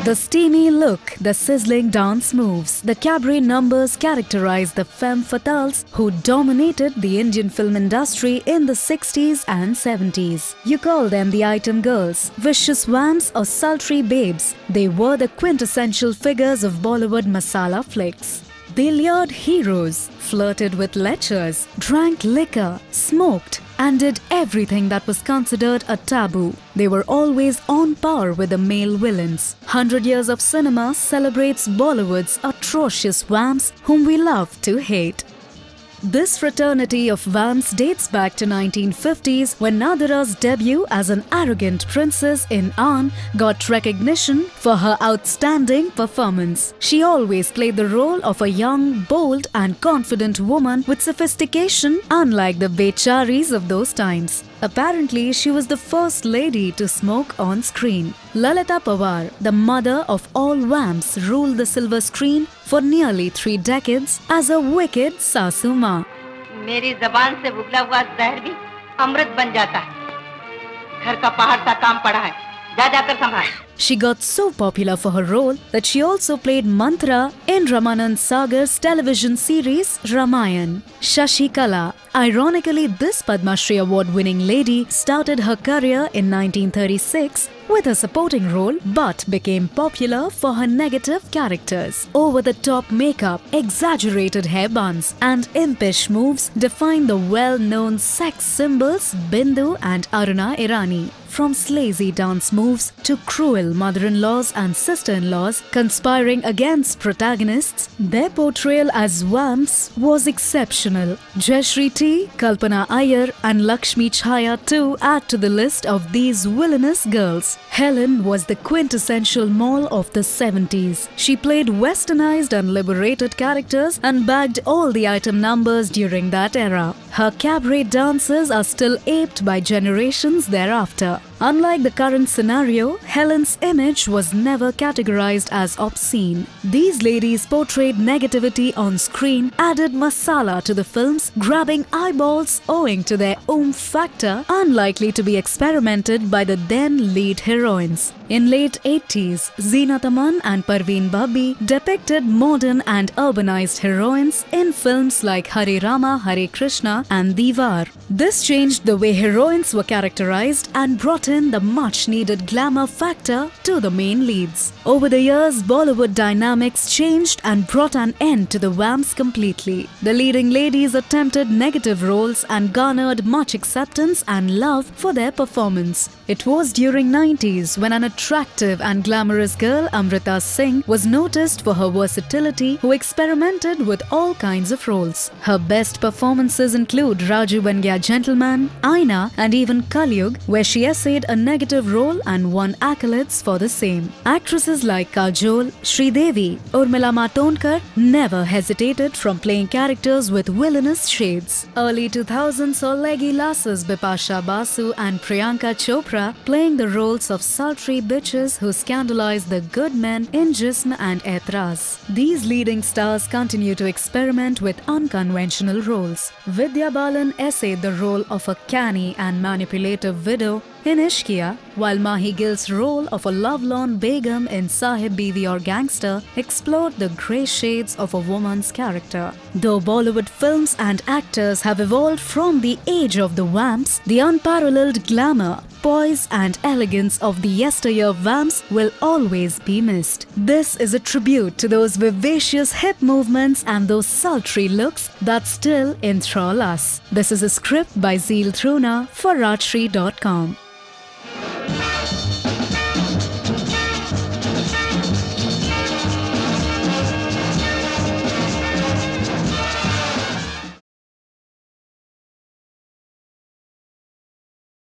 The steamy look, the sizzling dance moves, the cabaret numbers characterize the femme fatales who dominated the Indian film industry in the 60s and 70s. You call them the item girls, vicious vamps or sultry babes. They were the quintessential figures of Bollywood masala flicks. They lured heroes, flirted with lechers, drank liquor, smoked, and did everything that was considered a taboo. They were always on par with the male villains. 100 Years of Cinema celebrates Bollywood's atrocious vamps whom we love to hate. This fraternity of vamps dates back to 1950s when Nadira's debut as an arrogant princess in Aan got recognition for her outstanding performance. She always played the role of a young, bold and confident woman with sophistication unlike the becharis of those times. Apparently, she was the first lady to smoke on screen. Lalita Pawar, the mother of all vamps, ruled the silver screen for nearly 3 decades as a wicked सासू माँ. मेरी ज़बान से उगला हुआ जहर भी अमृत बन जाता है. घर का पहाड़ सा काम पड़ा है. जा जाकर संभाल. She got so popular for her role that she also played Mantra in Ramanand Sagar's television series Ramayan. Shashi Kala. Ironically, this Padma Shri award-winning lady started her career in 1936 with a supporting role but became popular for her negative characters. Over-the-top makeup, exaggerated hair buns and impish moves define the well-known sex symbols Bindu and Aruna Irani. From sleazy dance moves to cruel mother-in-laws and sister-in-laws conspiring against protagonists, their portrayal as vamps was exceptional. Rajshri T, Kalpana Iyer and Lakshmi Chhaya too add to the list of these villainous girls. Helen was the quintessential mole of the 70s. She played westernized and liberated characters and bagged all the item numbers during that era. Her cabaret dances are still aped by generations thereafter. Unlike the current scenario, Helen's image was never categorized as obscene. These ladies portrayed negativity on screen, added masala to the films, grabbing eyeballs owing to their oomph factor unlikely to be experimented by the then lead heroines. In late 80s, Zeenat Aman and Parveen Babi depicted modern and urbanized heroines in films like Hare Rama, Hare Krishna and Diwar. This changed the way heroines were characterized and brought in the much-needed glamour factor to the main leads. Over the years, Bollywood dynamics changed and brought an end to the vamps completely. The leading ladies attempted negative roles and garnered much acceptance and love for their performance. It was during 90s when an attractive and glamorous girl, Amrita Singh, was noticed for her versatility, who experimented with all kinds of roles. Her best performances include Raju Ban Gaya Gentleman, Aina and even Kalyug, where she essayed a negative role and won accolades for the same. Actresses like Kajol, Sridevi, Urmila Matondkar never hesitated from playing characters with villainous shades. Early 2000s saw leggy lasses Bipasha Basu and Priyanka Chopra playing the roles of sultry bitches who scandalized the good men in Jism and Aitraz. These leading stars continue to experiment with unconventional roles. Vidya Balan essayed the role of a canny and manipulative widow in Ishqiya, while Mahi Gill's role of a lovelorn Begum in Sahib Biwi Aur Gangster explored the grey shades of a woman's character. Though Bollywood films and actors have evolved from the age of the vamps, the unparalleled glamour, poise and elegance of the yesteryear vamps will always be missed. This is a tribute to those vivacious hip movements and those sultry looks that still enthrall us. This is a script by Zeel Thruna for Rajshri.com.